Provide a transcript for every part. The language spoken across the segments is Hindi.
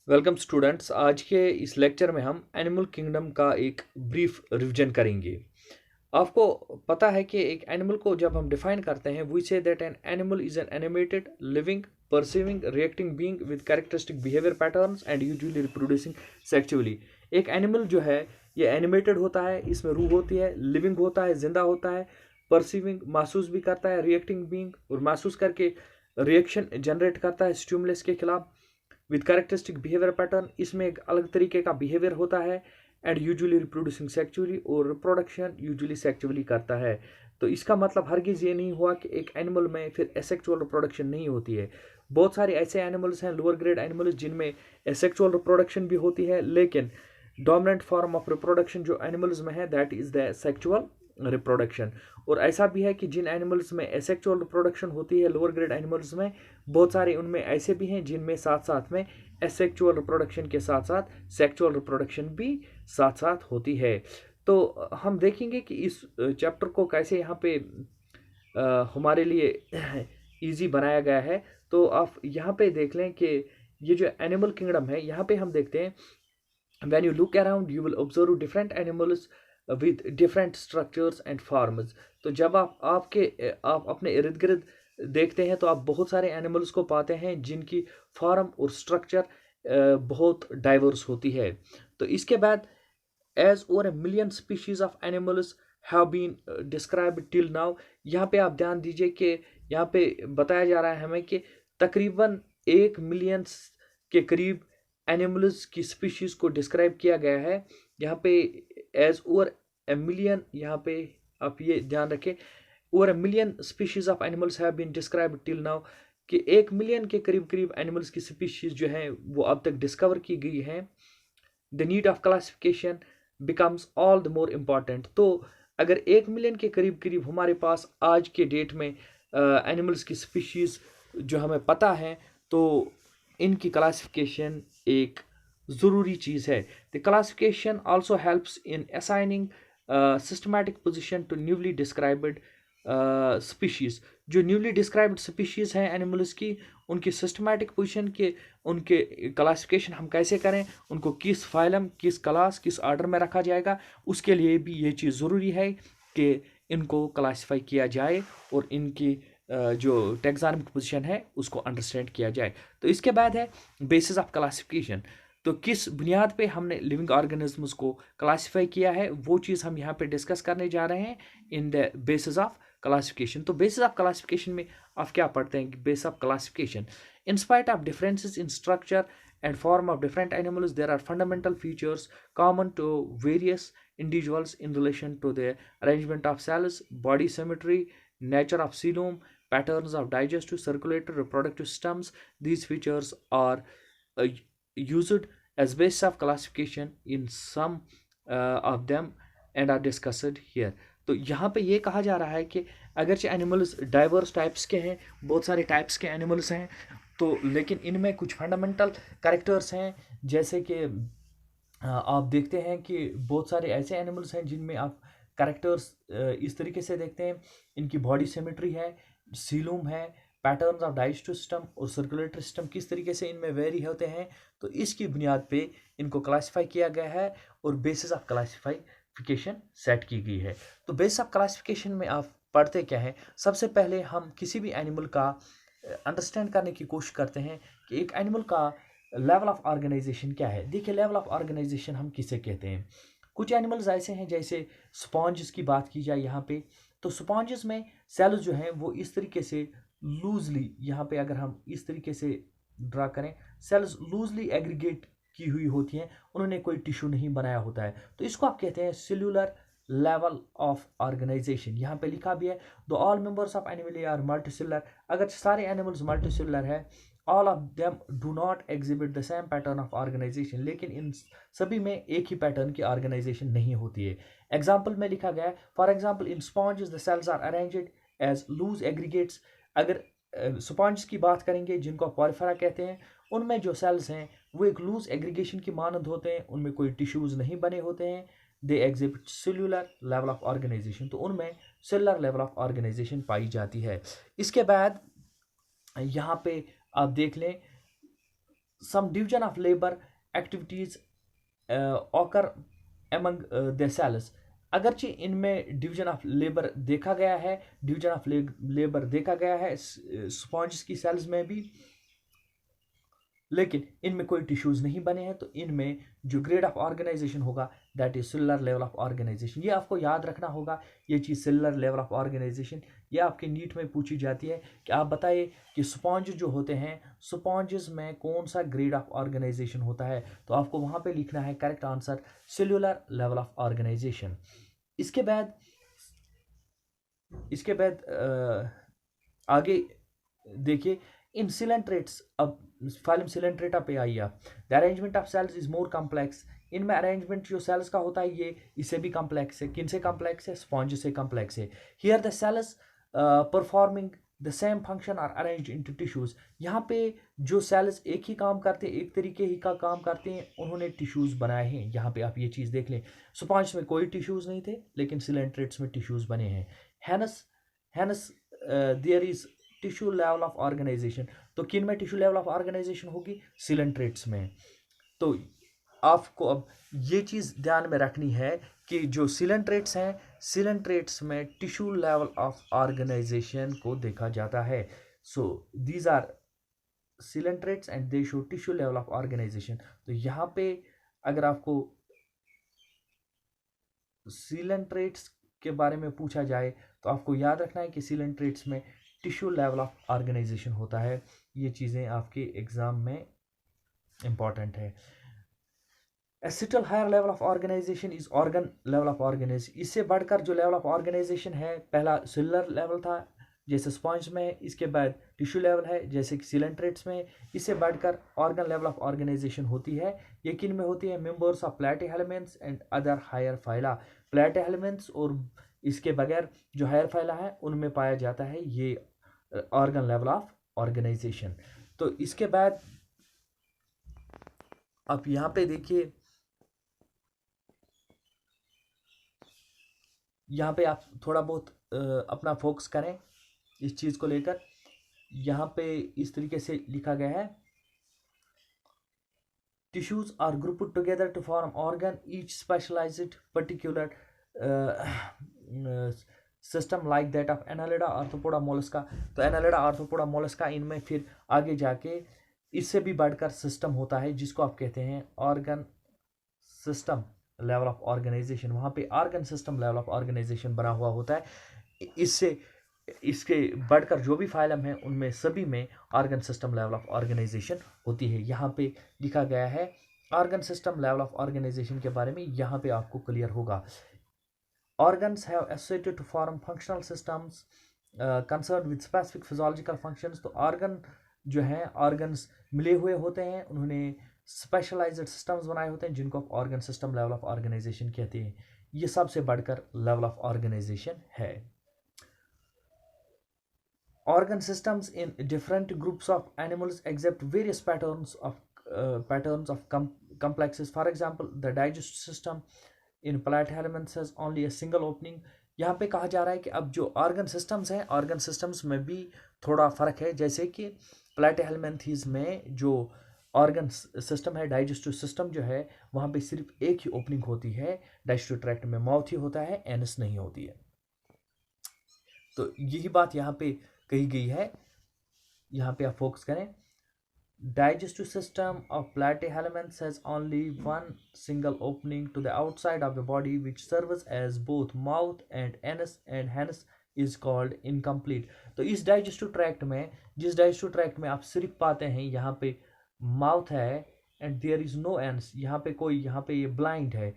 Welcome students. आज के इस लेक्चर में हम एनिमल किंगडम का एक ब्रीफ रिवीजन करेंगे। आपको पता है कि एक एनिमल को जब हम डिफाइन करते हैं, we say that an animal is an animated living perceiving reacting being with characteristic behaviour patterns and usually reproducing sexually. एक एनिमल जो है ये एनिमेटेड होता है, इसमें रूह होती है, लिविंग होता है, जिंदा होता है, परसीविंग महसूस भी करता है, रिएक्टिंग बीइंग और महसूस करके रिएक्शन जनरेट करता है स्टिमुलस के खिलाफ विद कैरेक्टरिस्टिक बिहेवियर पैटर्न। इसमें एक अलग तरीके का बिहेवियर होता है एंड यूजुअली रिप्रोड्यूसिंग सेक्चुअली और रिप्रोडक्शन यूजुअली सेक्चुअली करता है। तो इसका मतलब हरगिज ये नहीं हुआ कि एक एनिमल में फिर एसेक्चुअल रिप्रोडक्शन नहीं होती है। बहुत सारे ऐसे एनिमल्स हैं, लोअर ग्रेड एनिमल्स, जिनमें एसेक्चुअल रिप्रोडक्शन भी होती है, लेकिन डोमिनेंट फॉर्म ऑफ रिप्रोडक्शन जो एनिमल्स में है that is the sexual reproduction. और ऐसा भी है कि जिन एनिमल्स में एसेक्चुअल रिप्रोडक्शन होती है लोअर ग्रेड एनिमल्स में, बहुत सारे उनमें ऐसे भी हैं जिनमें साथ साथ में एसेक्चुअल रिप्रोडक्शन के साथ साथ सेक्चुअल रिप्रोडक्शन भी साथ साथ होती है। तो हम देखेंगे कि इस चैप्टर को कैसे यहाँ पे हमारे लिए इजी बनाया गया है। तो आप यहाँ पे देख लें कि ये जो एनिमल किंगडम है, यहाँ पे हम देखते हैं when you look around you will observe different animals with different structures and forms। तो जब आप अपने इर्द गिर्द देखते हैं तो आप बहुत सारे एनिमल्स को पाते हैं जिनकी फॉर्म और स्ट्रक्चर बहुत डाइवर्स होती है। तो इसके बाद as over a million species of animals have been described till now। यहाँ पे आप ध्यान दीजिए कि यहाँ पे बताया जा रहा है हमें कि तकरीबन 1 मिलियन के करीब एनिमल्स की स्पीशीज को डिस्क्राइब किया गया है। यहाँ पे एज ओवर ए मिलियन, यहाँ पे आप ये ध्यान रखें, over a million species of animals have been described till now, कि 1 मिलियन के करीब करीब एनिमल्स की स्पीशीज जो हैं वो अब तक डिस्कवर की गई हैं। The need of classification becomes all the more important. तो अगर 1 मिलियन के करीब करीब हमारे पास आज के डेट में एनिमल्स की स्पीशीज जो हमें पता है, तो इनकी क्लासिफिकेशन एक ज़रूरी चीज़ है। The classification also helps in assigning systematic position to newly described species. जो न्यूली डिस्क्राइब्ड स्पीशीज़ हैं एनिमल्स की, उनकी सिस्टमैटिक पोजीशन के उनके क्लासिफिकेशन हम कैसे करें, उनको किस फाइलम, किस क्लास, किस ऑर्डर में रखा जाएगा, उसके लिए भी ये चीज़ ज़रूरी है कि इनको क्लासिफाई किया जाए और इनकी जो टेक्सोनॉमिक पोजीशन है उसको अंडरस्टैंड किया जाए। तो इसके बाद है बेसिस ऑफ क्लासिफिकेशन। तो किस बुनियाद पे हमने लिविंग ऑर्गेनिजम्स को क्लासिफाई किया है, वो चीज़ हम यहाँ पे डिस्कस करने जा रहे हैं in the basis of classification. तो बेसिस ऑफ क्लासिफिकेशन में आप क्या पढ़ते हैं कि base of classification, in spite of differences in structure and form of different animals, there are fundamental features common to various individuals in relation to the arrangement of cells, body symmetry, nature of coelom, patterns of digestive, circulatory, reproductive systems. These features are used as basis of classification in some of them and are discussed here। तो यहाँ पे ये कहा जा रहा है कि अगरचे एनिमल्स डाइवर्स टाइप्स के हैं, बहुत सारे टाइप्स के एनिमल्स हैं, तो लेकिन इनमें कुछ फंडामेंटल कैरेक्टर्स हैं। जैसे कि आप देखते हैं कि बहुत सारे ऐसे एनिमल्स हैं जिनमें आप कैरेक्टर्स इस तरीके से देखते हैं, इनकी बॉडी सिमेट्री है, सीलूम है, पैटर्न्स ऑफ डाइजेस्टिव सिस्टम और सर्कुलेटरी सिस्टम किस तरीके से इनमें वेरी होते हैं। तो इसकी बुनियाद पे इनको क्लासिफाई किया गया है और बेसिस ऑफ क्लासिफिकेशन सेट की गई है। तो बेसिस ऑफ क्लासिफिकेशन में आप पढ़ते क्या है, सबसे पहले हम किसी भी एनिमल का अंडरस्टैंड करने की कोशिश करते हैं कि एक एनिमल का लेवल ऑफ ऑर्गेनाइजेशन क्या है। देखिए, लेवल ऑफ ऑर्गेनाइजेशन हम किसे कहते हैं। कुछ एनिमल्स ऐसे हैं, जैसे स्पॉन्जेस की बात की जाए यहाँ पे, तो स्पॉन्जेस में सेल्स जो हैं वो इस तरीके से लूजली, यहाँ पे अगर हम इस तरीके से ड्रा करें, सेल्स लूजली एग्रीगेट की हुई होती हैं, उन्होंने कोई टिश्यू नहीं बनाया होता है। तो इसको आप कहते हैं सेल्यूलर लेवल ऑफ ऑर्गेनाइजेशन। यहाँ पे लिखा भी है though all members of animal are multicellular. अगर सारे एनिमल्स मल्टीसेलुलर है, all of them do not exhibit the same pattern of organisation, लेकिन इन सभी में एक ही पैटर्न की ऑर्गेनाइजेशन नहीं होती है। एग्जाम्पल में लिखा गया है, for example in sponges the cells are arranged as loose aggregates. अगर स्पॉन्ज की बात करेंगे जिनको पॉलिफेरा कहते हैं, उनमें जो सेल्स हैं वो एक लूज एग्रीगेशन की मानद होते हैं, उनमें कोई टिश्यूज नहीं बने होते हैं। They exhibit cellular level of organisation, तो उनमें सेलुलर लेवल ऑफ ऑर्गेनाइजेशन पाई जाती है। इसके बाद यहाँ पे आप देख लें some division of labor activities occur among their cells. अगरचे इनमें डिवीजन ऑफ लेबर देखा गया है, डिवीजन ऑफ लेबर देखा गया है स्पॉन्ज की सेल्स में भी, लेकिन इनमें कोई टिश्यूज नहीं बने हैं, तो इनमें जो ग्रेड ऑफ ऑर्गेनाइजेशन होगा that is cellular level of organisation. ये आपको याद रखना होगा, ये चीज़ सेलुलर लेवल ऑफ ऑर्गेनाइजेशन, ये आपके नीट में पूछी जाती है कि आप बताइए कि स्पॉन्ज जो होते हैं, स्पॉन्जेस में कौन सा ग्रेड ऑफ ऑर्गेनाइजेशन होता है, तो आपको वहाँ पे लिखना है correct answer cellular level of organisation. इसके बाद आगे देखिए इन सिलेंट्रेट्स। अब फाइलम सिलेंट्रेटा पे आइए आप। The arrangement of cells is more complex. इनमें अरेंजमेंट जो सेल्स का होता है ये इससे भी कॉम्प्लेक्स है। किन से कॉम्प्लेक्स है? स्पॉन्ज से कॉम्प्लेक्स है। Here the cells performing the same function are arranged into tissues. यहाँ पे जो सेल्स एक ही काम करते हैं, एक तरीके ही का काम करते हैं, उन्होंने टिश्यूज बनाए हैं। यहाँ पे आप ये चीज़ देख लें, स्पॉन्ज में कोई टिश्यूज नहीं थे, लेकिन सिलेंट्रेट्स में टिश्यूज बने हैं। Hence there is tissue level of organisation. तो किन में टिश्यू लेवल ऑफ ऑर्गेनाइजेशन होगी? सिलेंट्रेट्स में। तो आपको अब ये चीज़ ध्यान में रखनी है कि जो सिलेंट्रेट्स हैं, सिलेंट्रेट्स में टिश्यू लेवल ऑफ ऑर्गेनाइजेशन को देखा जाता है। So these are coelenterates and they show tissue level of organisation. तो यहाँ पे अगर आपको सिलेंट्रेट्स के बारे में पूछा जाए तो आपको याद रखना है कि सिलेंट्रेट्स में टिश्यू लेवल ऑफ ऑर्गेनाइजेशन होता है। ये चीज़ें आपके एग्जाम में इंपॉर्टेंट है। A still higher level of organisation is organ level of organisation. इससे बढ़कर जो लेवल ऑफ ऑर्गेनाइजेशन है, पहला सेलुलर लेवल था जैसे स्पॉन्ज में, इसके बाद टिश्यू लेवल है जैसे कि सिलेंट्रेट्स में, इससे बढ़कर ऑर्गन लेवल ऑफ ऑर्गेनाइजेशन होती है। ये किन में होती है? Members of platyhelminthes and other higher phyla. Platyhelminthes और इसके बगैर जो हायर फाइला है उनमें पाया जाता है ये ऑर्गन लेवल ऑफ ऑर्गेनाइजेशन। तो इसके बाद आप यहाँ पे देखिए, यहाँ पे आप थोड़ा बहुत अपना फोकस करें इस चीज़ को लेकर। यहाँ पे इस तरीके से लिखा गया है, tissues are grouped together to form organ each specialised particular system like that of Annelida arthropoda Mollusca. तो एनालिडा आर्थ्रोपोडा मोलस्का, इनमें फिर आगे जाके इससे भी बढ़कर सिस्टम होता है जिसको आप कहते हैं organ system level of organisation. वहाँ पे organ system level of organisation बना हुआ होता है। इसके बढ़कर जो भी फाइलम है उनमें सभी में organ system level of organisation होती है। यहाँ पे लिखा गया है organ system level of organisation के बारे में, यहाँ पे आपको क्लियर होगा। Organs have associated to form functional systems concerned with specific physiological functions। तो ऑर्गन जो हैं, ऑर्गन्स मिले हुए होते हैं, उन्होंने स्पेशलाइज्ड सिस्टम्स बनाए होते हैं जिनको आप organ system level of organisation कहते हैं। ये सबसे बढ़कर लेवल ऑफ ऑर्गेनाइजेशन है। Organ systems in different groups of animals exhibit various patterns of complexes. For example, the digestive system in platyhelminthes has only a single opening. यहाँ पे कहा जा रहा है कि अब जो ऑर्गन सिस्टम्स हैं, ऑर्गन सिस्टम्स में भी थोड़ा फ़र्क है। जैसे कि प्लेटिहेलमिन्थीज में जो ऑर्गन सिस्टम है, डाइजेस्टिव सिस्टम जो है, वहाँ पे सिर्फ एक ही ओपनिंग होती है। डाइजेस्टिव ट्रैक्ट में माउथ ही होता है, एनस नहीं होती है। तो यही बात यहाँ पे कही गई है, यहाँ पे आप फोकस करें। Digestive system of platyhelminths has only one single opening to the outside of the body which serves as both mouth and anus, and hence is called incomplete। तो इस digestive tract में, जिस digestive tract में आप सिर्फ पाते हैं यहाँ पे mouth है and there is no anus, यहाँ पे कोई, यहाँ पे ये blind है,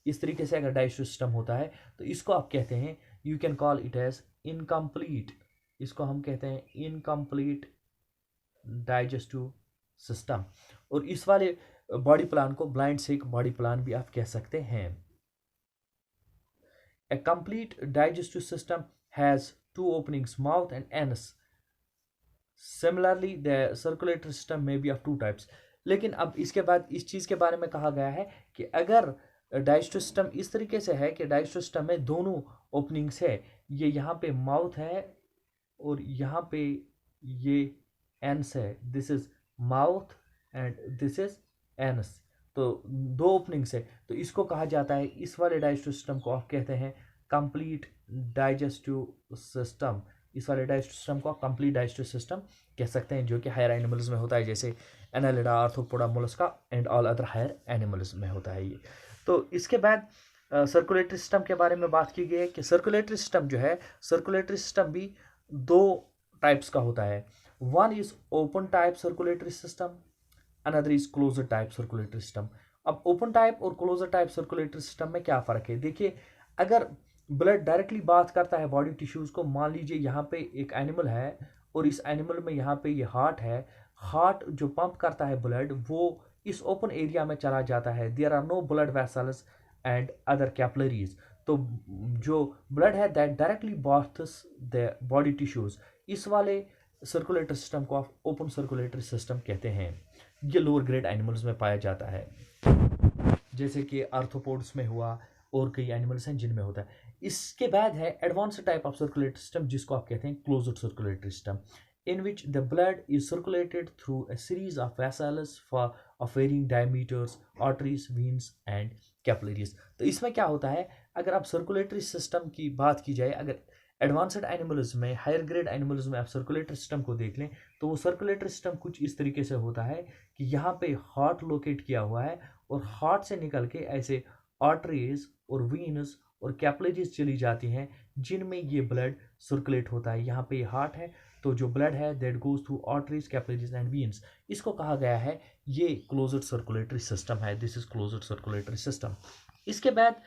इस तरीके से अगर digestive system होता है तो इसको आप कहते हैं, you can call it as incomplete। इसको हम कहते हैं incomplete digestive सिस्टम। और इस वाले बॉडी प्लान को ब्लाइंड सिक बॉडी प्लान भी आप कह सकते हैं। A complete digestive system has two openings, mouth and anus. Similarly the circulatory system में बी ऑफ टू टाइप्स। लेकिन अब इसके बाद इस चीज़ के बारे में कहा गया है कि अगर डाइजेस्टिव सिस्टम इस तरीके से है कि डाइजेस्टिव सिस्टम में दोनों ओपनिंग्स है, ये यहाँ पे माउथ है और यहाँ पे ये एनस है, this is mouth and this is anus. तो दो ओपनिंग्स है, तो इसको कहा जाता है, इस वाले डाइजेस्टिव सिस्टम को आप कहते हैं कंप्लीट डाइजेस्टिव सिस्टम। इस वाले डाइजेस्टिव सिस्टम को आप कंप्लीट डाइजेस्टिव सिस्टम कह सकते हैं, जो कि हायर एनिमल्स में होता है, जैसे Annelida, arthropoda, Mollusca and all other higher animals में होता है ये। तो इसके बाद सर्कुलेटरी सिस्टम के बारे में बात की गई है कि सर्कुलेटरी सिस्टम जो है, सर्कुलेटरी सिस्टम भी दो टाइप्स का होता है। One is open type circulatory system, another is closed type circulatory system. अब ओपन टाइप और क्लोजर टाइप सर्कुलेटरी सिस्टम में क्या फ़र्क है? देखिए, अगर ब्लड डायरेक्टली बात करता है बॉडी टिश्यूज को, मान लीजिए यहाँ पे एक एनिमल है और इस एनिमल में यहाँ पे ये हार्ट है, हार्ट जो पंप करता है ब्लड वो इस ओपन एरिया में चला जाता है, there are no blood vessels and other capillaries. तो जो ब्लड है that directly bathes the body tissues, इस वाले सर्कुलेटरी सिस्टम को आप ओपन सर्कुलेटरी सिस्टम कहते हैं। ये लोअर ग्रेड एनिमल्स में पाया जाता है, जैसे कि आर्थ्रोपोड्स में हुआ और कई एनिमल्स हैं जिनमें होता है। इसके बाद है advanced type of circulatory system, जिसको आप कहते हैं closed circulatory system, in which the blood is circulated through a series of vessels of varying diameters, arteries, veins and capillaries। तो इसमें क्या होता है, अगर आप सर्कुलेटरी सिस्टम की बात की जाए, अगर एडवांस्ड एनिमल्स में, हायर ग्रेड एनिमल्स में आप सर्कुलेटरी सिस्टम को देख लें, तो वो सर्कुलेटरी सिस्टम कुछ इस तरीके से होता है कि यहाँ पे हार्ट लोकेट किया हुआ है और हार्ट से निकल के ऐसे आर्टरीज और वीन्स और कैपिलरीज चली जाती हैं, जिनमें ये ब्लड सर्कुलेट होता है। यहाँ पे ये हार्ट है, तो जो ब्लड है that goes through arteries, capillaries and veins, इसको कहा गया है ये क्लोज्ड सर्कुलेटरी सिस्टम है। This is closed circulatory system. इसके बाद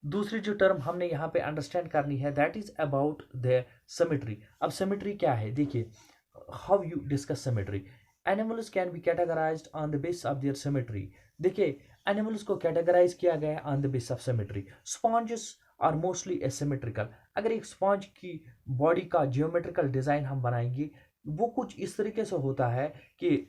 दूसरी जो टर्म हमने यहाँ पे अंडरस्टैंड करनी है, that is about the symmetry. अब सिमेट्री क्या है? देखिए, how you discuss symmetry. Animals can be categorised on the base of their symmetry. देखिए, एनिमल्स को कैटेगराइज किया गया है on the base of symmetry. Sponges are mostly asymmetrical. अगर एक स्पॉन्ज की बॉडी का जियोमेट्रिकल डिज़ाइन हम बनाएंगे, वो कुछ इस तरीके से होता है कि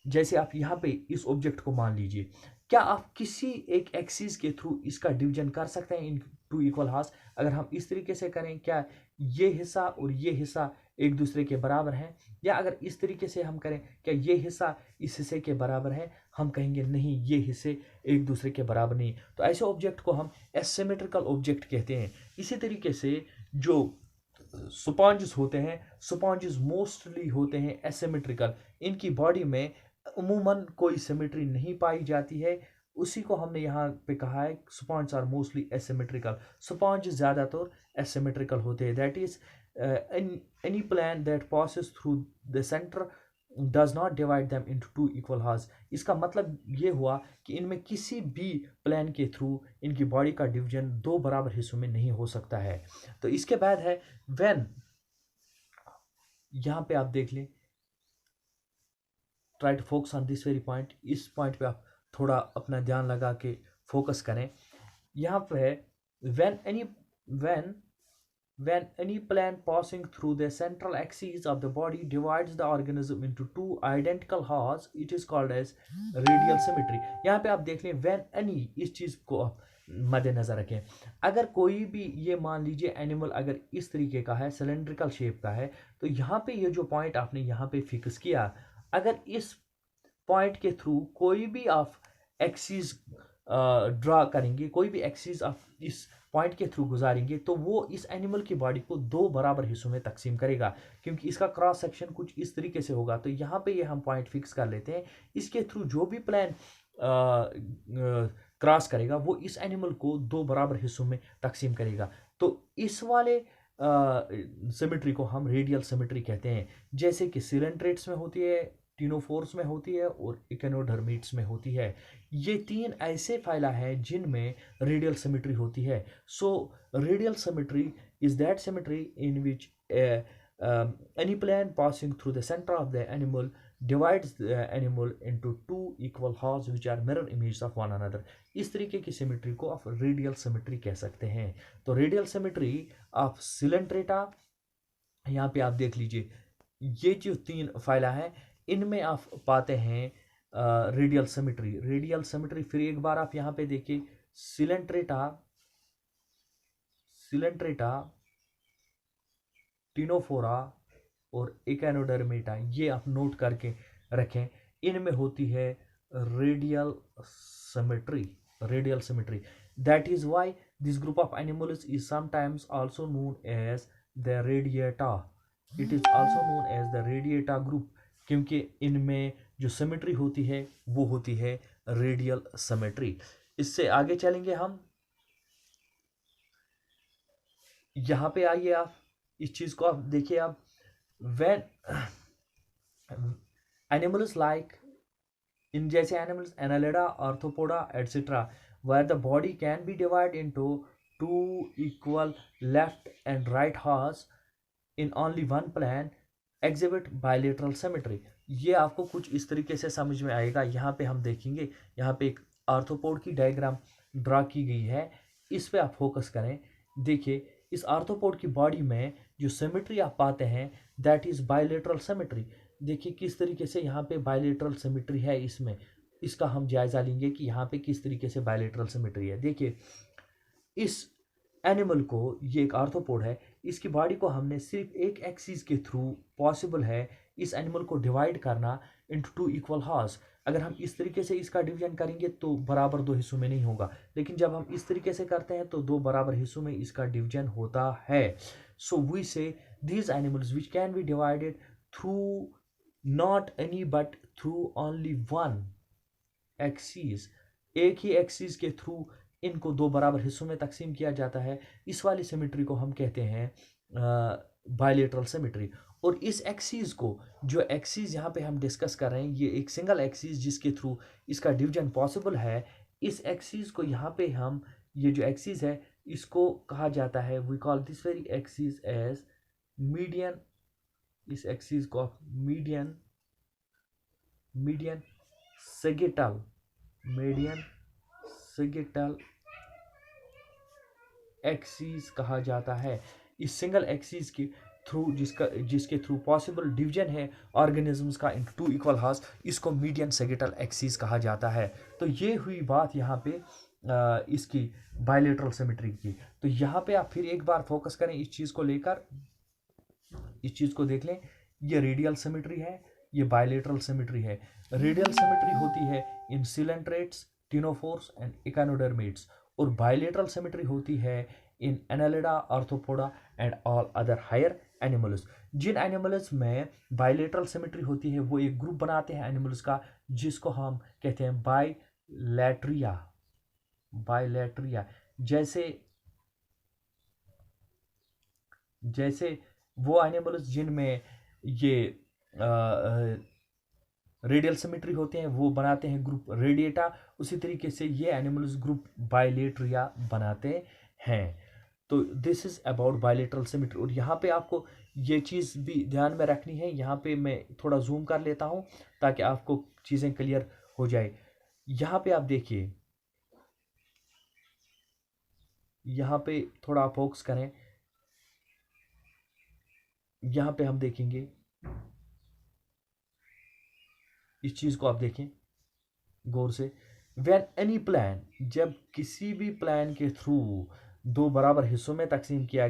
जैसे आप यहाँ पे इस ऑब्जेक्ट को मान लीजिए, क्या आप किसी एक एक्सिस के थ्रू इसका डिवीजन कर सकते हैं इन टू इक्वल हार्स? अगर हम इस तरीके से करें, क्या ये हिस्सा और ये हिस्सा एक दूसरे के बराबर हैं? या अगर इस तरीके से हम करें, क्या ये हिस्सा इस हिस्से के बराबर है? हम कहेंगे नहीं, ये हिस्से एक दूसरे के बराबर नहीं। तो ऐसे ऑब्जेक्ट को हम एसिमेट्रिकल ऑब्जेक्ट कहते हैं। इसी तरीके से जो स्पॉन्जेस होते हैं, स्पॉन्जेस मोस्टली होते हैं एसिमेट्रिकल। इनकी बॉडी में अमूमन कोई सिमेट्री नहीं पाई जाती है। उसी को हमने यहाँ पे कहा है sponge are mostly asymmetrical. Sponge ज़्यादातर एसिमेट्रिकल होते हैं। That is any plane that passes through the centre does not divide them into two equal halves. इसका मतलब ये हुआ कि इनमें किसी भी प्लान के थ्रू इनकी बॉडी का डिवीजन दो बराबर हिस्सों में नहीं हो सकता है। तो इसके बाद है व्हेन, यहाँ पे आप देख लें, try to focus on this very point. इस पॉइंट पे आप थोड़ा अपना ध्यान लगा के फोकस करें। यहाँ पे है when any when when any plant passing through the central axis of the body divides the organism into two identical halves, it is called as radial symmetry। यहाँ पे आप देख लें when any, इस चीज को आप मद्देनजर रखें। अगर कोई भी, ये मान लीजिए एनिमल अगर इस तरीके का है, सिलेंड्रिकल शेप का है, तो यहाँ पे ये जो पॉइंट आपने यहाँ पे फिक्स किया, अगर इस पॉइंट के थ्रू कोई भी आप एक्सिस ड्रा करेंगे, कोई भी एक्सिस आप इस पॉइंट के थ्रू गुजारेंगे, तो वो इस एनिमल की बॉडी को दो बराबर हिस्सों में तकसीम करेगा, क्योंकि इसका क्रॉस सेक्शन कुछ इस तरीके से होगा। तो यहाँ पे ये हम पॉइंट फिक्स कर लेते हैं। इसके थ्रू जो भी प्लान क्रॉस करेगा वो इस एनिमल को दो बराबर हिस्सों में तकसीम करेगा। तो इस वाले सिमेट्री को हम रेडियल सिमेट्री कहते हैं, जैसे कि सिलेंट्रेट्स में होती है, टिनोफोर्स में होती है और इकेनोडर्मिट्स में होती है। ये तीन ऐसे फाइला हैं जिनमें रेडियल सिमेट्री होती है। So radial symmetry is that symmetry in which any plan passing through the center of the animal divides the animal into two equal halves which are mirror images of one another। इस तरीके की सिमेट्री को आप रेडियल सिमेट्री कह सकते हैं। तो रेडियल सिमेट्री ऑफ सिलेंट्रेटा, यहाँ पे आप देख लीजिए, ये जो तीन फाइला हैं इनमें आप पाते हैं रेडियल सिमेट्री। रेडियल सिमेट्री फिर एक बार आप यहाँ पे देखिए, सिलेंट्रेटा, सिलेंट्रेटा, टिनोफोरा और इकेनोडर्मेटा, ये आप नोट करके रखें। इनमें होती है radial symmetry. That is why this group of animals is sometimes also known as the Radiata. It is also known as the Radiata group, क्योंकि इनमें जो सिमेट्री होती है वो होती है रेडियल सिमेट्री। इससे आगे चलेंगे हम। यहां पे आइए, आप इस चीज को आप देखिए। आप when animals like in जैसे animals annelida, arthropoda etc, where the body can be divided into two equal left and right halves in only one plan exhibit bilateral symmetry। ये आपको कुछ इस तरीके से समझ में आएगा। यहाँ पे हम देखेंगे, यहाँ पे एक आर्थ्रोपोड की डायग्राम ड्रा की गई है, इस पे आप फोकस करें। देखिए इस आर्थ्रोपोड की बॉडी में जो सिमेट्री आप पाते हैं दैट इज बायलेटरल सिमेट्री। देखिए किस तरीके से यहाँ पे बायलेटरल सिमेट्री है। इसमें इसका हम जायजा लेंगे कि यहाँ पे किस तरीके से बायलेटरल सिमेट्री है। देखिए इस एनिमल को, ये एक आर्थ्रोपोड है, इसकी बॉडी को हमने सिर्फ एक एक्सिस के थ्रू पॉसिबल है इस एनिमल को डिवाइड करना इनटू टू इक्वल हार्स। अगर हम इस तरीके से इसका डिवीजन करेंगे तो बराबर दो हिस्सों में नहीं होगा, लेकिन जब हम इस तरीके से करते हैं तो दो बराबर हिस्सों में इसका डिवीजन होता है। सो वी से these animals which can be divided through not any but through only one axis, एक ही एक्सिस के थ्रू इनको दो बराबर हिस्सों में तकसीम किया जाता है। इस वाली सिमेट्री को हम कहते हैं बायलेटरल सिमेट्री। और इस एक्सिस को, जो एक्सिस यहाँ पे हम डिस्कस कर रहे हैं, ये एक सिंगल एक्सिस जिसके थ्रू इसका डिवीजन पॉसिबल है। इस एक्सिस को यहाँ पे हम, ये जो एक्सिस है इसको कहा जाता है, we call this very axis as median. इस एक्सिस को मीडियन सेगिटल एक्सिस कहा जाता है। इस सिंगल एक्सिस के थ्रू जिसके थ्रू पॉसिबल डिवीजन है ऑर्गेनिजम्स का इनटू टू इक्वल हार्स, इसको मीडियन सेगिटल एक्सिस कहा जाता है। तो ये हुई बात यहाँ पे इसकी बायलेटरल सिमेट्री की। तो यहाँ पे आप फिर एक बार फोकस करें इस चीज को लेकर, इस चीज को देख लें। ये रेडियल सिमेट्री है, ये बायलेटरल सिमेट्री है। रेडियल सिमेट्री होती है इन सिलेंट्रेट्स, टिनोफोर्स एंड इकानोडर्मेट्स, और बायलेटरल सिमेट्री होती है in annelida, arthropoda and all other higher animals. जिन एनिमल्स में बायलेटरल सिमेट्री होती है वो एक ग्रुप बनाते हैं एनिमल्स का, जिसको हम कहते हैं बायलैट्रिया। जैसे वो एनिमल्स जिनमें ये रेडियल सिमेट्री होते हैं वो बनाते हैं ग्रुप रेडिएटा, उसी तरीके से ये एनिमल्स ग्रुप बायलेट्रिया बनाते हैं। तो this is about bilateral symmetry. और यहाँ पे आपको ये चीज़ भी ध्यान में रखनी है। यहाँ पे मैं थोड़ा जूम कर लेता हूँ ताकि आपको चीज़ें क्लियर हो जाए। यहाँ पे आप देखिए, यहाँ पे थोड़ा आप फोकस करें। यहाँ पे हम देखेंगे, इस चीज को आप देखें गौर से। व्हेन एनी प्लान, जब किसी भी प्लान के थ्रू दो बराबर हिस्सों में तकसीम किया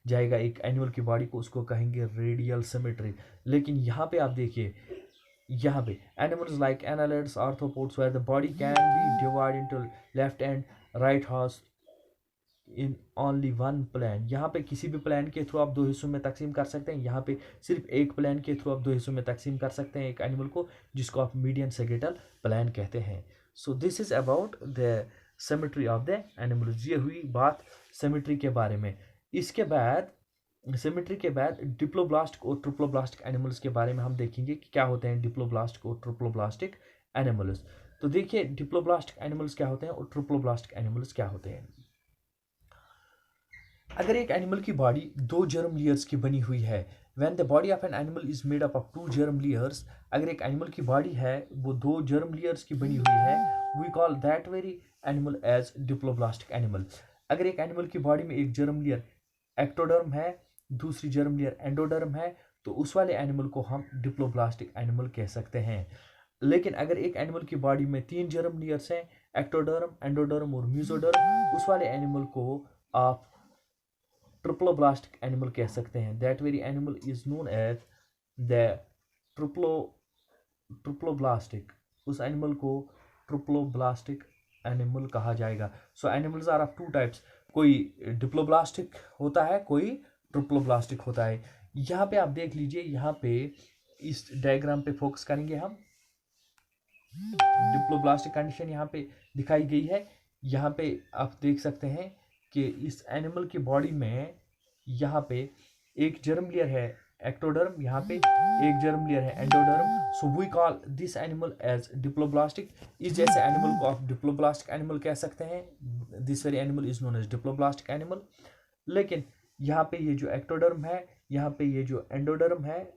जाएगा एक एनिमल की बॉडी को, उसको कहेंगे रेडियल सिमेट्री। लेकिन यहाँ पे आप देखिए, यहाँ पे animals like annelids, arthropods, where the body can be divide into left and right half in only one plane. यहाँ पे किसी भी प्लान के थ्रू आप दो हिस्सों में तकसीम कर सकते हैं। यहाँ पे सिर्फ एक प्लान के थ्रू आप दो हिस्सों में तकसीम कर सकते हैं एक एनिमल को, जिसको आप मीडियन सेगिटल प्लान कहते हैं। सो this is about the symmetry of the animals. ये हुई बात सिमेट्री के बारे में। इसके बाद सिमेट्री के बाद डिप्लोब्लास्टिक और ट्रिप्लोब्लास्टिक एनिमल्स के बारे में हम देखेंगे कि क्या होते हैं डिप्लोब्लास्टिक और ट्रिप्लोब्लास्टिक एनिमल्स। तो देखिए डिप्लोब्लास्टिक एनिमल्स क्या होते हैं और ट्रिप्लोब्लास्टिक एनिमल्स क्या होते हैं। अगर एक एनिमल की बॉडी दो जर्म लेयर्स की बनी हुई है, when the body of an animal is made up of two germ layers, अगर एक एनिमल की बॉडी है वो दो जर्म लेयर्स की बनी हुई है, we call that very animal as diploblastic animal. अगर एक एनिमल की बॉडी में एक जर्म लेयर एक्टोडर्म है, दूसरी जर्म लेयर एंडोडर्म है, तो उस वाले एनिमल को हम डिप्लोब्लास्टिक एनिमल कह सकते हैं। लेकिन अगर एक एनिमल की बॉडी में तीन जर्म लेयर्स हैं, एक्टोडर्म, एंडोडर्म और म्यूजोडर्म, उस वाले एनिमल को आप ट्रिप्लोब्लास्टिक एनिमल कह सकते हैं। That very animal is known as the triploblastic, उस एनिमल को ट्रिप्लोब्लास्टिक एनिमल कहा जाएगा। So animals are of two types, कोई डिप्लोब्लास्टिक होता है, कोई ट्रिप्लोब्लास्टिक होता है। यहाँ पे आप देख लीजिए, यहाँ पे इस डायग्राम पे फोकस करेंगे हम। डिप्लोब्लास्टिक कंडीशन यहाँ पे दिखाई गई है। यहाँ पे आप देख सकते हैं कि इस एनिमल की बॉडी में यहाँ पे एक जर्म लेयर है एक्टोडर्म, यहाँ पे एक जर्म लेयर है endoderm. So we call this animal as diploblastic. इस जैसे एनिमल को आप डिप्लोब्लास्टिक एनिमल कह सकते हैं। This very animal is known as diploblastic animal. लेकिन यहाँ पे ये जो एक्टोडर्म है, यहाँ पे ये जो एंडोडर्म है,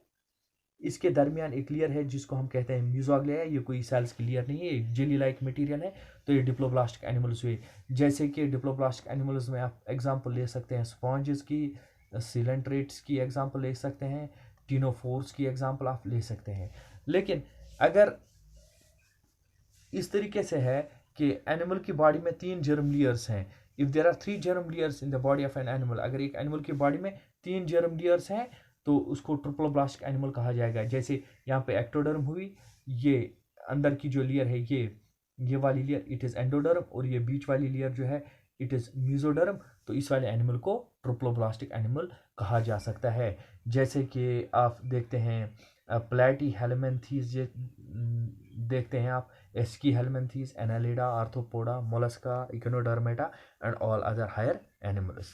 इसके दरमियान एक लेयर है जिसको हम कहते हैं म्यूजोग्लिया। ये कोई सेल्स की लेयर नहीं है, एक जेली लाइक मटेरियल है। तो ये डिप्लोब्लास्टिक एनिमल्स हुए। जैसे कि डिप्लोब्लास्टिक एनिमल्स में आप एग्जांपल ले सकते हैं स्पॉन्जेस की, सिलेंट्रेट्स की एग्जांपल ले सकते हैं, टीनोफोर्स की एग्जांपल आप ले सकते हैं। लेकिन अगर इस तरीके से है कि एनिमल की बॉडी में 3 जर्म लेयर्स हैं, if there are 3 germ layers in the body of an animal, अगर एक एनिमल की बॉडी में 3 जर्म लेयर्स हैं तो उसको ट्रिप्लोब्लास्टिक एनिमल कहा जाएगा। जैसे यहाँ पे एक्टोडर्म हुई, ये अंदर की जो लेयर है ये वाली लेयर इट इज़ एंडोडर्म, और ये बीच वाली लेयर जो है इट इज़ मीजोडर्म। तो इस वाले एनिमल को ट्रिप्लोब्लास्टिक एनिमल कहा जा सकता है। जैसे कि आप देखते हैं प्लेटी हेलमेंथीज, देखते हैं आप aschelminthes, annelida, arthropoda, Mollusca, echinodermata and all other higher animals.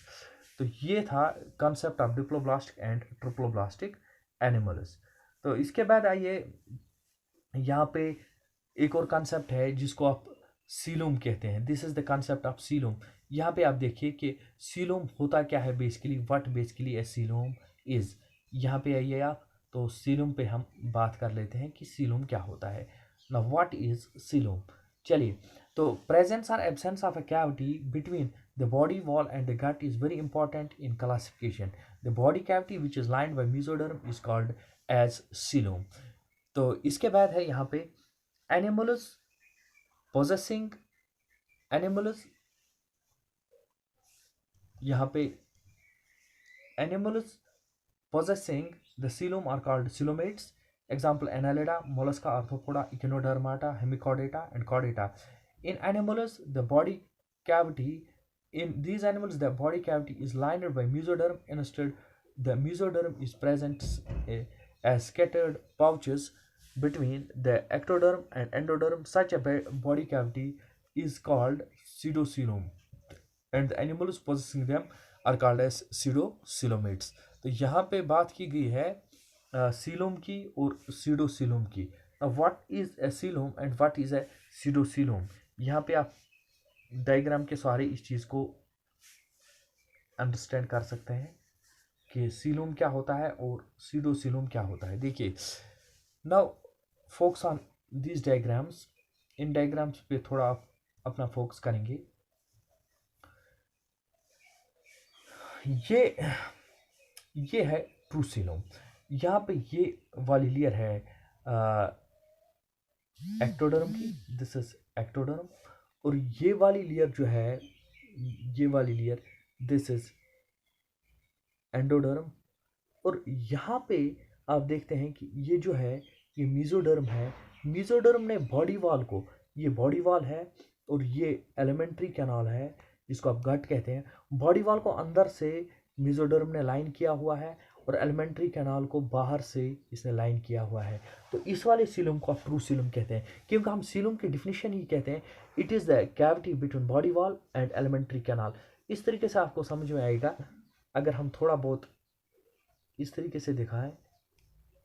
तो ये था concept of diploblastic and triploblastic animals. तो इसके बाद आइए, यहाँ पे एक और कॉन्सेप्ट है जिसको आप सीलूम कहते हैं। This is the concept of coelom. यहाँ पे आप देखिए कि सीलूम होता क्या है basically, what basically a coelom is. यहाँ पे आइए आप, तो सीलूम पे हम बात कर लेते हैं कि सीलूम क्या होता है। ना व्हाट इज सीलूम। चलिए, तो प्रेजेंस और absence of a cavity between the body wall and the gut is very important in classification. The body cavity which is lined by mesoderm is called as coelom. तो इसके बाद है यहाँ पे animals possessing, animals, यहाँ पे animals possessing the coelom are called coelomates. Example Annelida, Mollusca, Arthropoda, Echinodermata, Hemichordata and Chordata. In animals, the body cavity, in these animals, the body cavity is lined by mesoderm. Instead, the mesoderm is present as scattered pouches between the ectoderm and endoderm. Such a body cavity is called pseudocoelom, and the animals possessing them are called as pseudocoelomates. तो यहाँ पे बात की गई है सीलोम की और pseudocoelom की। What is a coelom and what is a pseudocoelom। यहाँ पे आप डायग्राम के सहारे इस चीज़ को अंडरस्टैंड कर सकते हैं कि सीलोम क्या होता है और pseudocoelom क्या होता है। देखिए, now focus on this diagrams. In diagrams पे थोड़ा आप अपना फोकस करेंगे। ये है ट्रू सीलोम। यहाँ पे ये वाली लेयर है एक्टोडर्म की, दिस इज एक्टोडर्म। और ये वाली लेयर जो है, ये वाली लेयर दिस इज एंडोडर्म। और यहाँ पे आप देखते हैं कि ये जो है ये मीजोडर्म है। मीजोडर्म ने बॉडी वॉल को, ये बॉडी वॉल है और ये एलिमेंट्री कैनाल है जिसको आप गट कहते हैं। बॉडी वॉल को अंदर से मीजोडर्म ने लाइन किया हुआ है और एलिमेंट्री कैनाल को बाहर से इसने लाइन किया हुआ है। तो इस वाले सीलम को आप ट्रू सीलम कहते हैं, क्योंकि हम सीलम की डिफिनेशन ही कहते हैं it is the cavity between body wall and alimentary canal. इस तरीके से आपको समझ में आएगा अगर हम थोड़ा बहुत इस तरीके से दिखाएं।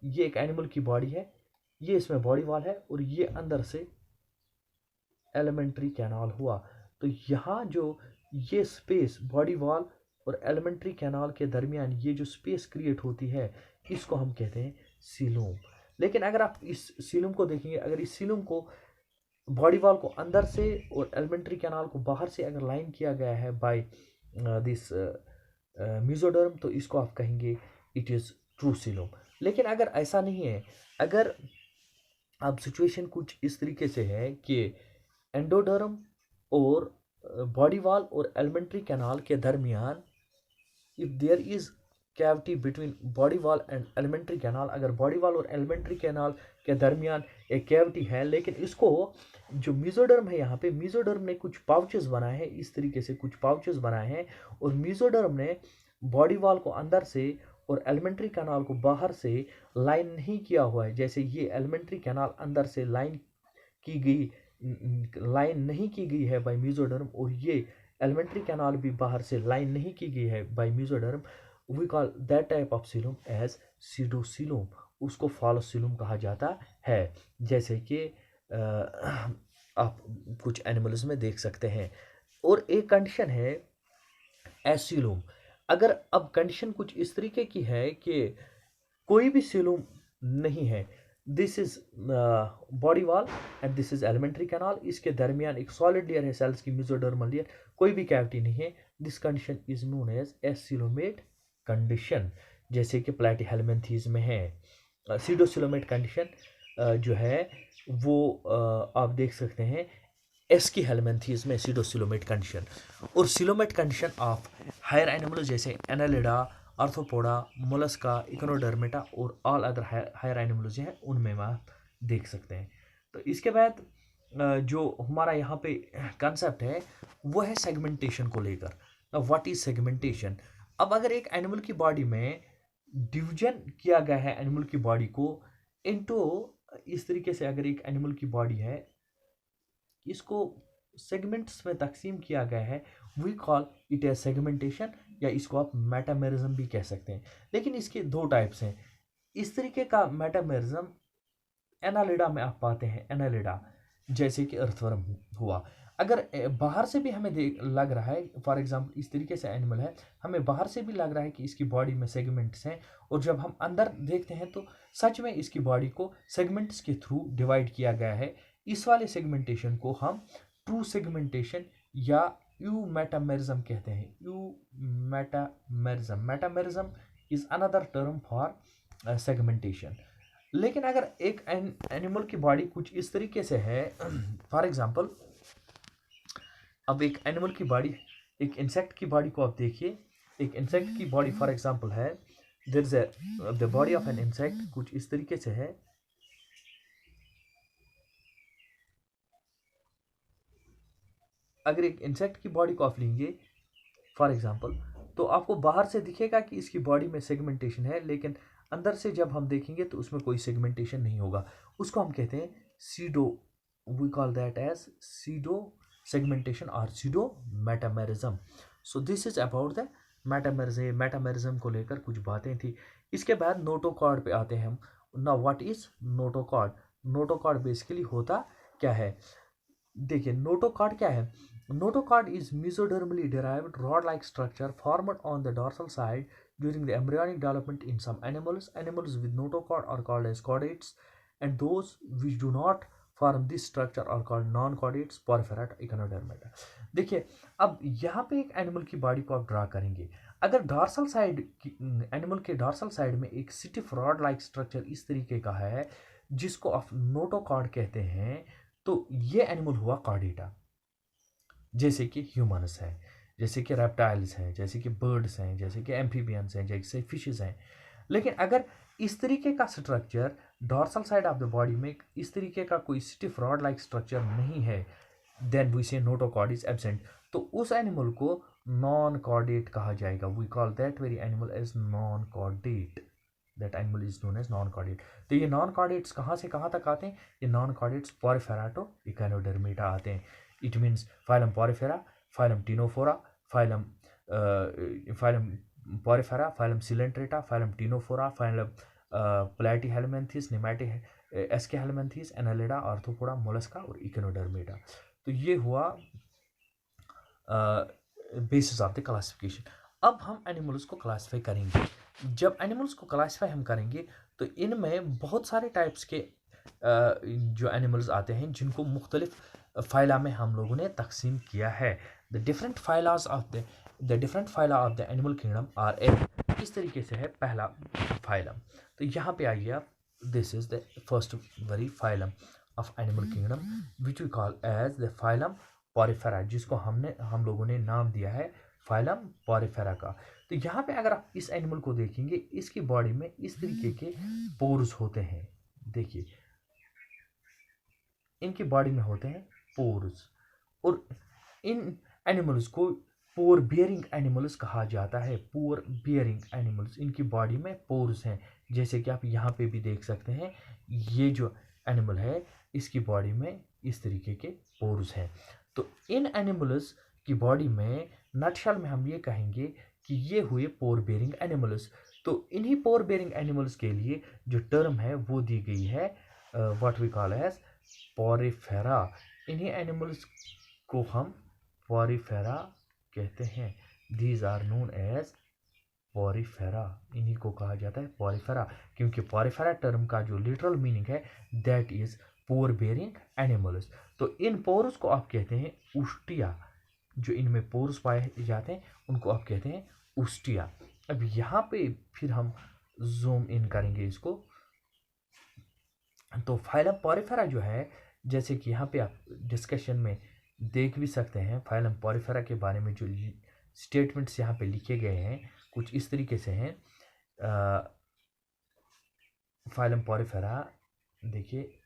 ये एक एनिमल की बॉडी है, ये इसमें बॉडी वॉल है और ये अंदर से एलिमेंट्री कैनाल हुआ। तो यहाँ जो ये स्पेस बॉडी वॉल और एलिमेंट्री कैनाल के दरमियान ये जो स्पेस क्रिएट होती है इसको हम कहते हैं सीलूम। लेकिन अगर आप इस सीलूम को देखेंगे, अगर इस सीलूम को बॉडी वॉल को अंदर से और एलिमेंट्री कैनाल को बाहर से अगर लाइन किया गया है बाय दिस मीजोडर्म, तो इसको आप कहेंगे इट इज़ ट्रू सीलूम। लेकिन अगर ऐसा नहीं है, अगर अब सिचुएशन कुछ इस तरीके से है कि एंडोडर्म और बॉडी वॉल और एलिमेंट्री कैनाल के दरमियान if there is cavity between body wall and alimentary canal. अगर बॉडी वॉल और एलिमेंट्री कैनाल के दरमियान एक कैविटी है, लेकिन इसको जो मीजोडर्म है, यहाँ पे मीजोडर्म ने कुछ पाउचेस बनाए हैं, इस तरीके से कुछ पाउचेस बनाए हैं, और मीजोडर्म ने बॉडी वॉल को अंदर से और एलिमेंट्री कैनाल को बाहर से लाइन नहीं किया हुआ है। जैसे ये एलिमेंट्री कैनाल अंदर से लाइन नहीं की गई है बाय मीजोडर्म, और ये एलिमेंट्री कैनाल भी बाहर से लाइन नहीं की गई है by mesoderm. We call that type of coelom as pseudocoelom, उसको फॉलोसीलम कहा जाता है। जैसे कि आप कुछ एनिमल्स में देख सकते हैं। और एक कंडीशन है एसीलम। अगर अब कंडीशन कुछ इस तरीके की है कि कोई भी सीलम नहीं है, this is body wall and this is alimentary canal, इसके दरमियान एक सॉलिड लेयर है सेल्स की, मेसोडर्मल लेयर, कोई भी कैविटी नहीं है, this condition is known as acoelomate condition, जैसे कि प्लैटीहेल्मिन्थीज में है। सीडोसिलोमेट कंडीशन जो है वो आप देख सकते हैं एस्की हेलमेंथीज में सीडोसिलोमेट कंडीशन। और coelomate condition of higher animals जैसे एनालिडा, आर्थ्रोपोडा, मोलस्का, इकोनोडर्मेटा और ऑल अदर हायर एनिमल्स जो हैं उनमें आप देख सकते हैं। तो इसके बाद जो हमारा यहाँ पे कंसेप्ट है वो है सेगमेंटेशन को लेकर। What is segmentation? अब अगर एक एनिमल की बॉडी में डिवीजन किया गया है एनिमल की बॉडी को इनटू, इस तरीके से अगर एक एनिमल की बॉडी है इसको सेगमेंट्स में तकसीम किया गया है, we call it as segmentation, या इसको आप मेटामेरिज्म भी कह सकते हैं। लेकिन इसके दो टाइप्स हैं। इस तरीके का मेटामेरिज्म एनालिडा में आप पाते हैं, एनालिडा जैसे कि अर्थवर्म हुआ। अगर बाहर से भी हमें लग रहा है, फॉर एग्जांपल इस तरीके से एनिमल है, हमें बाहर से भी लग रहा है कि इसकी बॉडी में सेगमेंट्स हैं, और जब हम अंदर देखते हैं तो सच में इसकी बॉडी को सेगमेंट्स के थ्रू डिवाइड किया गया है। इस वाले सेगमेंटेशन को हम ट्रू सेगमेंटेशन या यू मेटामेरिज्म कहते हैं। You metamerism, metamerism is another term for segmentation. लेकिन अगर एक एनिमल की बॉडी कुछ इस तरीके से है, फॉर एग्जांपल अब एक एनिमल की बॉडी, एक इंसेक्ट की बॉडी को आप देखिए, एक इंसेक्ट की बॉडी फॉर एग्जांपल है, there is the body of an insect कुछ इस तरीके से है। अगर एक इंसेक्ट की बॉडी को आप लेंगे फॉर एग्जांपल, तो आपको बाहर से दिखेगा कि इसकी बॉडी में सेगमेंटेशन है, लेकिन अंदर से जब हम देखेंगे तो उसमें कोई सेगमेंटेशन नहीं होगा। उसको हम कहते हैं pseudo, we call that as pseudo segmentation और pseudo metamerism. So this is about the metamerism. Metamerism को लेकर कुछ बातें थी। इसके बाद नोटोकॉर्ड पे आते हैं हम। Now what is notochord? Notochord basically होता क्या है? देखिए नोटोकॉर्ड क्या है। Notochord is mesodermally derived rod-like structure formed on the dorsal side during the embryonic development in some animals. Animals with notochord are called as chordates, and those which do not form this structure are called non-chordates, porifera, echinodermata. देखिए अब यहाँ पे एक एनिमल की बॉडी को आप ड्रा करेंगे। अगर डॉर्सल साइड की एनिमल के डॉर्सल साइड में एक स्टिफ रॉड लाइक स्ट्रक्चर इस तरीके का है जिसको आप नोटोकॉर्ड कहते हैं, तो ये एनिमल हुआ कॉर्डेटा। जैसे कि ह्यूमन्स हैं, जैसे कि रेप्टाइल्स हैं, जैसे कि बर्ड्स हैं, जैसे कि एम्फीबियंस हैं, जैसे फिशेस हैं। लेकिन अगर इस तरीके का structure dorsal side of the body में इस तरीके का कोई स्टिफ रॉड लाइक स्ट्रक्चर नहीं है, then we say notochord is absent, तो उस एनिमल को नॉन कॉर्डेट कहा जाएगा। We call that very animal as non chordate. That animal is known as non chordate. तो ये नॉन कॉर्डेट्स कहाँ से कहाँ तक आते हैं? ये नॉन कॉर्डेट्स पोरिफेरा टू इकोनोडर्मेटा आते हैं। It means phylum Porifera, phylum Ctenophora, phylum Porifera, phylum Coelenterata, phylum Ctenophora, phylum Platyhelminthes, Eschhelminthes, Annelida, Arthropoda, Mollusca और Echinodermata। तो ये हुआ बेसिस ऑफ द क्लासिफिकेशन। अब हम एनिमल्स को क्लासीफाई करेंगे। जब एनिमल्स को क्लासीफाई हम करेंगे तो इनमें बहुत सारे टाइप्स के जो एनिमल्स आते हैं जिनको मुख्तलिफ फाइला में हम लोगों ने तकसीम किया है। The different phyla of the animal kingdom are इस तरीके से है। पहला फाइलम, तो यहाँ पे आइए आप, this is the first very phylum of animal kingdom which we call as the phylum Porifera, जिसको हम लोगों ने नाम दिया है फाइलम पॉरीफेरा का। तो यहाँ पे अगर आप इस एनिमल को देखेंगे, इसकी बॉडी में इस तरीके के पोर्स होते हैं। देखिए इनकी बॉडी में होते हैं पोर्स, और इन एनिमल्स को पोर बियरिंग एनिमल्स कहा जाता है। पोर बियरिंग एनिमल्स, इनकी बॉडी में पोर्स हैं, जैसे कि आप यहाँ पे भी देख सकते हैं। ये जो एनिमल है इसकी बॉडी में इस तरीके के पोर्स हैं। तो इन एनिमल्स की बॉडी में नटशल में हम ये कहेंगे कि ये हुए पोर बेरिंग एनिमल्स। तो इन्हीं पोर बेरिंग एनिमल्स के लिए जो टर्म है वो दी गई है what we call as Porifera. इन्हीं एनिमल्स को हम पॉरीफेरा कहते हैं। These are known as Porifera, इन्हीं को कहा जाता है पॉरीफेरा, क्योंकि पॉरीफेरा टर्म का जो लिटरल मीनिंग है that is pore bearing animals. तो इन पोर्स को आप कहते हैं उस्टिया। जो इनमें पोर्स पाए जाते हैं उनको आप कहते हैं उस्टिया। अब यहाँ पे फिर हम जूम इन करेंगे इसको। तो फाइलम पॉरीफेरा जो है, जैसे कि यहाँ पे आप डिस्कशन में देख भी सकते हैं, फाइलम पॉरीफेरा के बारे में जो स्टेटमेंट्स यहाँ पे लिखे गए हैं कुछ इस तरीके से हैं। फाइलम पॉरीफेरा देखिए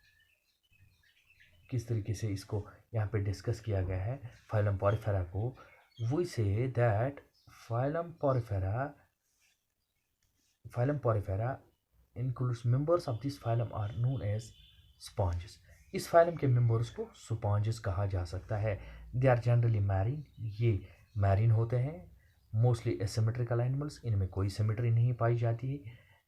किस तरीके से इसको यहाँ पे डिस्कस किया गया है फाइलम पॉरीफेरा को। We say that phylum Porifera includes members of this phylum are known as sponges। इस फाइलम के मेंबर्स को स्पॉन्जेस कहा जा सकता है। दे आर जनरली मैरीन, ये मैरीन होते हैं। मोस्टली एसिमेट्रिकल एनिमल्स, इनमें कोई सिमेट्री नहीं पाई जाती है।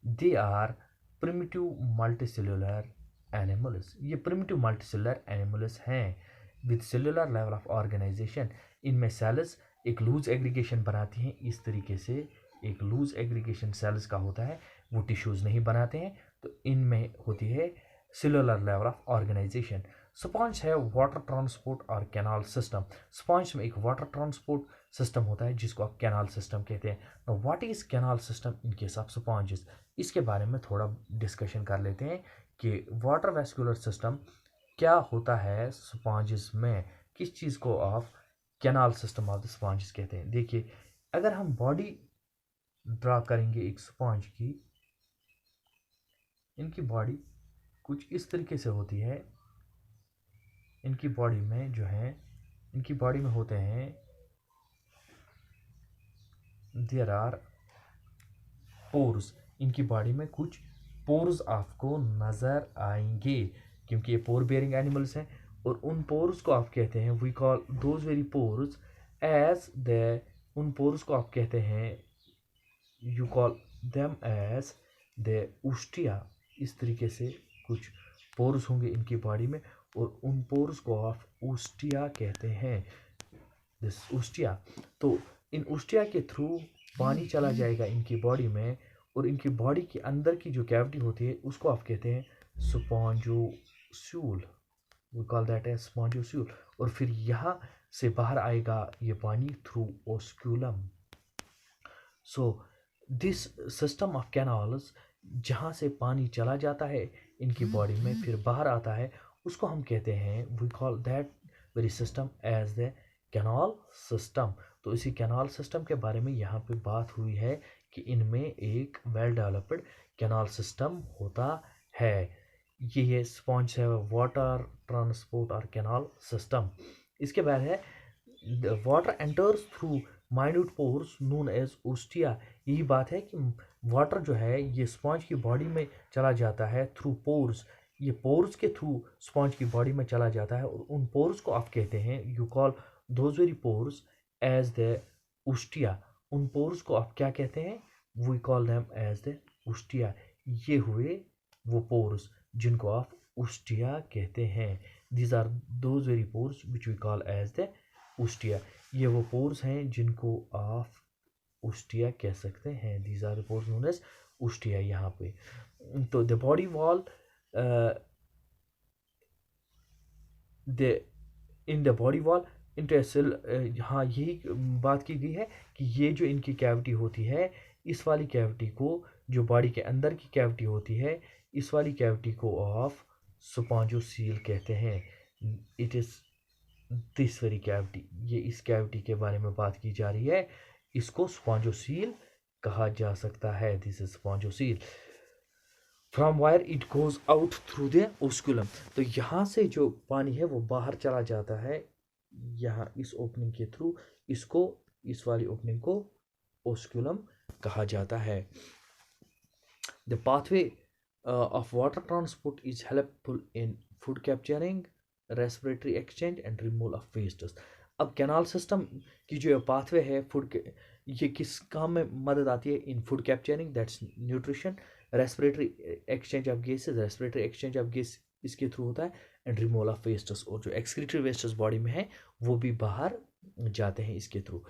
They are primitive multicellular animals, ये प्रिमिटिव मल्टीसेलुलर एनिमल्स हैं with cellular level of organisation. इनमें सेल्स एक लूज एग्रीगेशन बनाती हैं। इस तरीके से एक लूज एग्रीगेशन सेल्स का होता है, वो टिश्यूज नहीं बनाते हैं। तो इनमें होती है cellular level of organisation. Sponge है वाटर ट्रांसपोर्ट और कैनाल सिस्टम। स्पॉन्ज में एक वाटर ट्रांसपोर्ट सिस्टम होता है जिसको आप कैनाल सिस्टम कहते हैं। What is canal system in case of sponges, इसके बारे में थोड़ा डिस्कशन कर लेते हैं कि वाटर वेस्कुलर सिस्टम क्या होता है स्पॉन्जेस में, किस चीज़ को आप canal system of the sponges कहते हैं। देखिए अगर हम बॉडी ड्रा करेंगे एक स्पॉन्ज की, इनकी बॉडी कुछ इस तरीके से होती है। इनकी बॉडी में जो है, इनकी बॉडी में होते हैं देयर आर पोर्स। इनकी बॉडी में कुछ पोर्स आपको नज़र आएंगे क्योंकि ये पोर बेयरिंग एनिमल्स हैं। और उन पोर्स को आप कहते हैं we call those very pores as the, उन पोर्स को आप कहते हैं you call them as the ostia. इस तरीके से कुछ पोर्स होंगे इनकी बॉडी में और उन पोर्स को आप उस्टिया कहते हैं। दिस उस्टिया, तो इन उस्टिया के थ्रू पानी चला जाएगा इनकी बॉडी में और इनकी बॉडी के अंदर की जो कैविटी होती है उसको आप कहते हैं spongocoel. We call that as spongocoel. और फिर यहाँ से बाहर आएगा ये पानी through osculum. So this system of canals, जहाँ से पानी चला जाता है इनकी बॉडी में फिर बाहर आता है, उसको हम कहते हैं we call that very system as the canal system. तो इसी कैनाल सिस्टम के बारे में यहाँ पे बात हुई है कि इनमें एक वेल डेवलप्ड कैनाल सिस्टम होता है। ये स्पॉन्ज है वाटर ट्रांसपोर्ट और कैनाल सिस्टम। इसके बाद है water enters through minute pores known as ostia. यही बात है कि वाटर जो है ये स्पॉन्ज की बॉडी में चला जाता है थ्रू पोर्स। ये पोर्स के थ्रू स्पॉन्ज की बॉडी में चला जाता है और उन पोर्स को आप कहते हैं you call those very pores as the ostia. उन पोर्स को आप क्या कहते हैं, we call them as the ostia. ये हुए वो पोर्स जिनको आप उस्टिया कहते हैं। These are those very pores which we call as the ostia. ये वो पोर्स हैं जिनको आप उस्टिया कह सकते हैं। These are the pores known as ostia. यहाँ पे तो the body wall in the body wall intercell, हाँ यही बात की गई है कि ये जो इनकी कैविटी होती है, इस वाली कैविटी को, जो बॉडी के अंदर की कैविटी होती है, इस वाली कैविटी को आप स्पॉन्जोसील कहते हैं। It is this very cavity, ये इस कैविटी के बारे में बात की जा रही है, इसको स्पॉन्जोसील कहा जा सकता है। This is spongocoel. From where it goes out through the osculum, तो यहाँ से जो पानी है वो बाहर चला जाता है यहाँ इस ओपनिंग के थ्रू, इसको इस वाली ओपनिंग को ओस्कुलम कहा जाता है। The pathway of water transport is helpful in food capturing, respiratory exchange and removal of wastes। अब कैनाल सिस्टम की जो पाथवे है फूड के, ये किस काम में मदद आती है? इन food capturing, that's nutrition, respiratory exchange of gases, respiratory exchange of gas इसके थ्रू होता है, एंड रिमूवल ऑफ वेस्टेस, और जो एक्सक्रीटरी वेस्टेस बॉडी में है वो भी बाहर जाते हैं इसके थ्रू।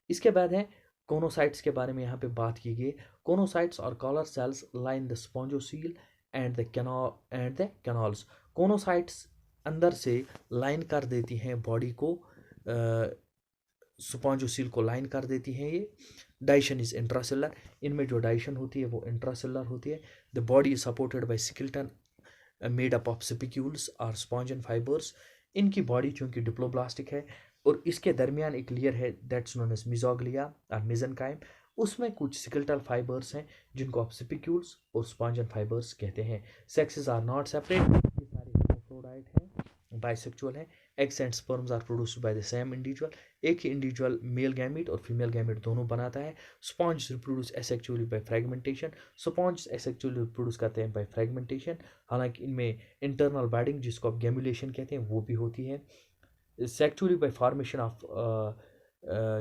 इसके बाद है कोनोसाइट्स के बारे में यहाँ पे बात की गई। कोनोसाइट्स और collar cells line the spongocoel and the canals. Choanocytes अंदर से लाइन कर देती हैं बॉडी को, स्पॉन्जोसील को लाइन कर देती हैं ये। डाइशन इज इंट्रासेलर, इनमें जो डाइशन होती है वो इंट्रासेलर होती है। The body is supported by skeleton made up of spicules और स्पॉन्ज एंड फाइबर्स। इनकी बॉडी चूंकि डिप्लोब्लास्टिक है और इसके दरमियान एक लेयर है दैट्स नोन एज मिजोग्लिया और मेसेनकाइम, उसमें कुछ स्केलेटल फाइबर्स हैं जिनको आप स्पिक्यूल्स और स्पॉन्ज एंड फाइबर्स कहते हैं। सेक्सेस आर नॉट सेपरेट, ये सारे hermaphrodite हैं, बाइसेक्सुअल हैं। Eggs and sperms are produced by the same individual, एक ही इंडिविजुअल मेल गैमीट और फीमेल गैमीट दोनों बनाता है। Sponge reproduce asexually by fragmentation, sponge asexually reproduce करते हैं बाय फ्रेगमेंटेशन, हालांकि इनमें इंटरनल बैडिंग जिसको आप गैम्यूलेशन कहते हैं वो भी होती है। Sexually bye formation of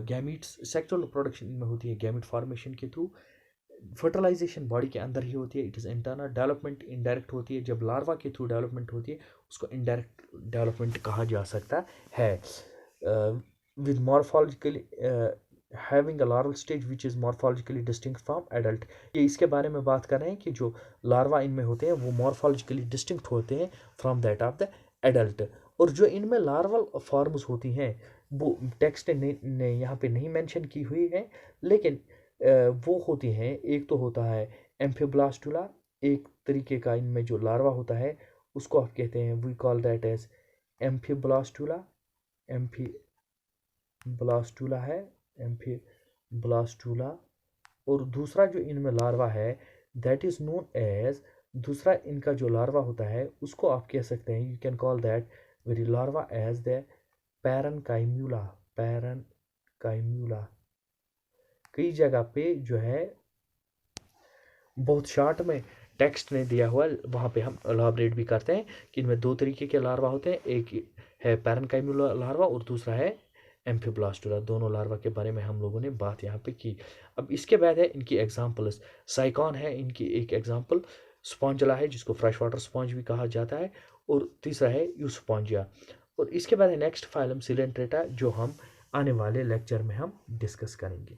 gametes, sexual production इनमें होती है गैमीट फॉर्मेशन के थ्रू। फर्टिलाइजेशन बॉडी के अंदर ही होती है, it is internal. Development indirect होती है, जब लार्वा के थ्रू डेवलपमेंट होती है उसको इनडायरेक्ट डेवलपमेंट कहा जा सकता है। With morphologically having a larval stage which is morphologically distinct from adult, ये इसके बारे में बात कर रहे हैं कि जो लार्वा इनमें होते हैं वो मॉर्फोलॉजिकली डिस्टिंक्ट होते हैं from that of the adult. और जो इनमें लार्वल फॉर्म्स होती हैं वो टेक्स्ट ने यहाँ पे नहीं मेंशन की हुई है, लेकिन वो होती हैं, एक तो होता है एम्फीब्लास्टुला, एक तरीके का इनमें जो लार्वा होता है उसको आप कहते हैं, वी कॉल दैट एज एम्फीब्लास्टुला, एम्फीब्लास्टुला है, एम्फीब्लास्टुला। और दूसरा जो इनमें लार्वा है दैट इज़ नोन एज, दूसरा इनका जो लार्वा होता है उसको आप कह सकते हैं, you can call that very larva as the parenchymula, parenchymula. कई जगह पे जो है बहुत शार्ट में टेक्स्ट ने दिया हुआ वहाँ पे हम एलाबरेट भी करते हैं कि इनमें दो तरीके के लार्वा होते हैं, एक है पैरेन्काइम्यूला लार्वा और दूसरा है एम्फीब्लास्टुला। दोनों लार्वा के बारे में हम लोगों ने बात यहाँ पे की। अब इसके बाद है इनकी एग्जाम्पल्स। साइकॉन है इनकी एक एग्जाम्पल, स्पॉन्जला है जिसको फ्रेश वाटर स्पॉन्ज भी कहा जाता है, और तीसरा है यूस्पॉन्जिया। और इसके बाद है नेक्स्ट फाइलम सिलेंट्रेटा जो हम आने वाले लेक्चर में हम डिस्कस करेंगे।